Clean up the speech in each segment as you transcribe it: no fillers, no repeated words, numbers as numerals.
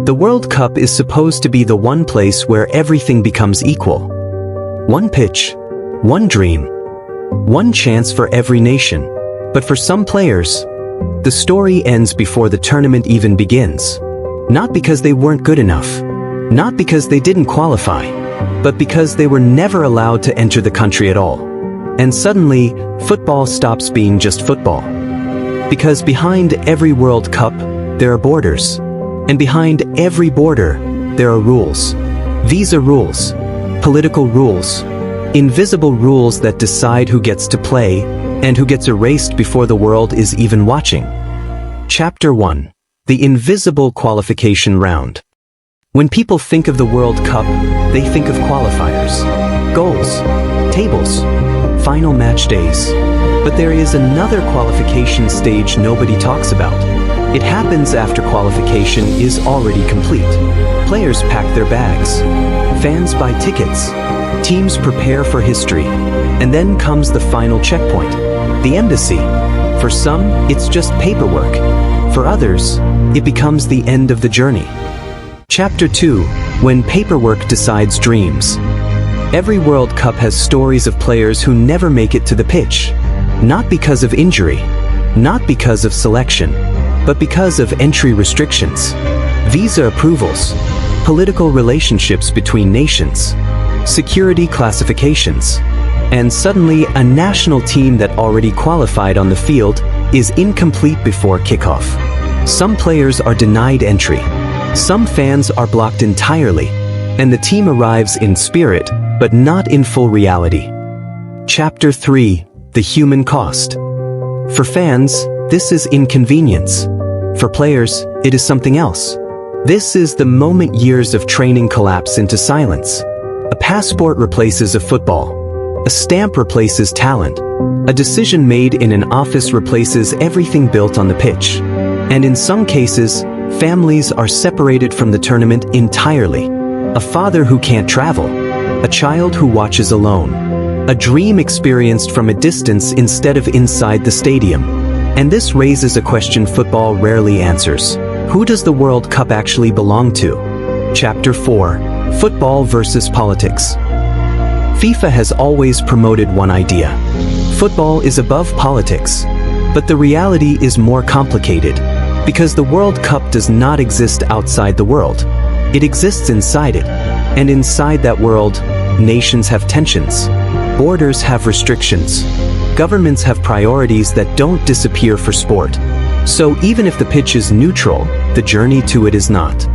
The World Cup is supposed to be the one place where everything becomes equal. One pitch, one dream, one chance for every nation. But for some players, the story ends before the tournament even begins. Not because they weren't good enough, not because they didn't qualify, but because they were never allowed to enter the country at all. And suddenly, football stops being just football. Because behind every World Cup, there are borders. And behind every border, there are rules. Visa rules, political rules, invisible rules that decide who gets to play and who gets erased before the world is even watching. Chapter 1. The Invisible Qualification Round. When people think of the World Cup, they think of qualifiers, goals, tables, final match days. But there is another qualification stage nobody talks about. It happens after qualification is already complete. Players pack their bags. Fans buy tickets. Teams prepare for history. And then comes the final checkpoint, the embassy. For some, it's just paperwork. For others, it becomes the end of the journey. Chapter 2. When paperwork decides dreams. Every World Cup has stories of players who never make it to the pitch. Not because of injury, not because of selection, but because of entry restrictions, visa approvals, political relationships between nations, security classifications, and suddenly a national team that already qualified on the field is incomplete before kickoff. Some players are denied entry, some fans are blocked entirely, and the team arrives in spirit, but not in full reality. Chapter 3. The Human Cost. For fans, this is inconvenience. For players, it is something else. This is the moment years of training collapse into silence. A passport replaces a football. A stamp replaces talent. A decision made in an office replaces everything built on the pitch. And in some cases, families are separated from the tournament entirely. A father who can't travel. A child who watches alone. A dream experienced from a distance instead of inside the stadium. And this raises a question football rarely answers. Who does the World Cup actually belong to? Chapter 4. Football versus politics. FIFA has always promoted one idea. Football is above politics. But the reality is more complicated. Because the World Cup does not exist outside the world. It exists inside it. And inside that world, nations have tensions. Borders have restrictions. Governments have priorities that don't disappear for sport. So even if the pitch is neutral, the journey to it is not.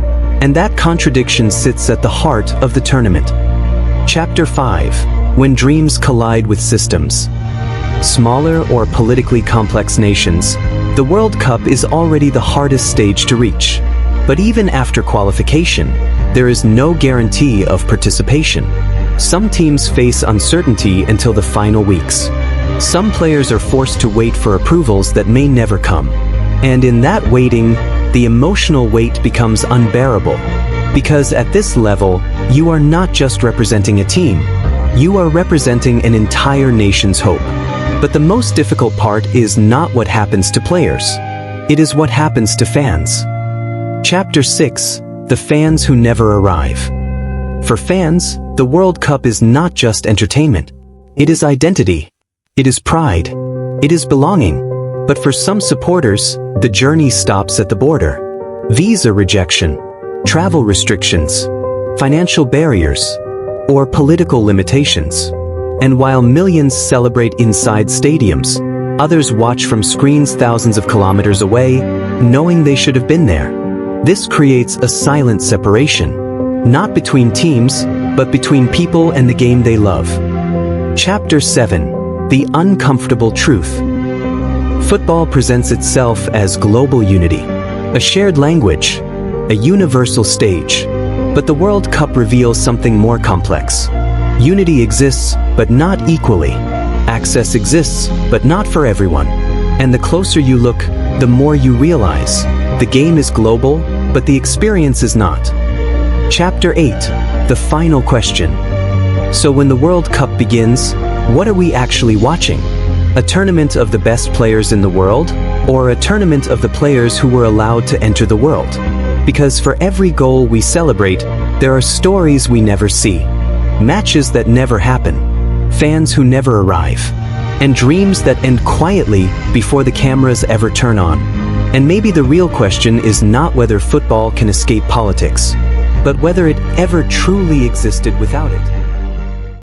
And that contradiction sits at the heart of the tournament. Chapter 5. When dreams collide with systems. Smaller or politically complex nations, the World Cup is already the hardest stage to reach. But even after qualification, there is no guarantee of participation. Some teams face uncertainty until the final weeks. Some players are forced to wait for approvals that may never come. And in that waiting, the emotional weight becomes unbearable. Because at this level, you are not just representing a team. You are representing an entire nation's hope. But the most difficult part is not what happens to players. It is what happens to fans. Chapter 6. The Fans Who Never Arrive. For fans, the World Cup is not just entertainment. It is identity. It is pride. It is belonging. But for some supporters, the journey stops at the border. Visa rejection, travel restrictions, financial barriers, or political limitations. And while millions celebrate inside stadiums, others watch from screens thousands of kilometers away, knowing they should have been there. This creates a silent separation, not between teams, but between people and the game they love. Chapter 7. The Uncomfortable Truth. Football presents itself as global unity, a shared language, a universal stage. But the World Cup reveals something more complex. Unity exists, but not equally. Access exists, but not for everyone. And the closer you look, the more you realize the game is global, but the experience is not. Chapter 8. The Final Question. So when the World Cup begins, what are we actually watching? A tournament of the best players in the world, or a tournament of the players who were allowed to enter the world? Because for every goal we celebrate, there are stories we never see, matches that never happen, fans who never arrive, and dreams that end quietly before the cameras ever turn on. And maybe the real question is not whether football can escape politics, but whether it ever truly existed without it.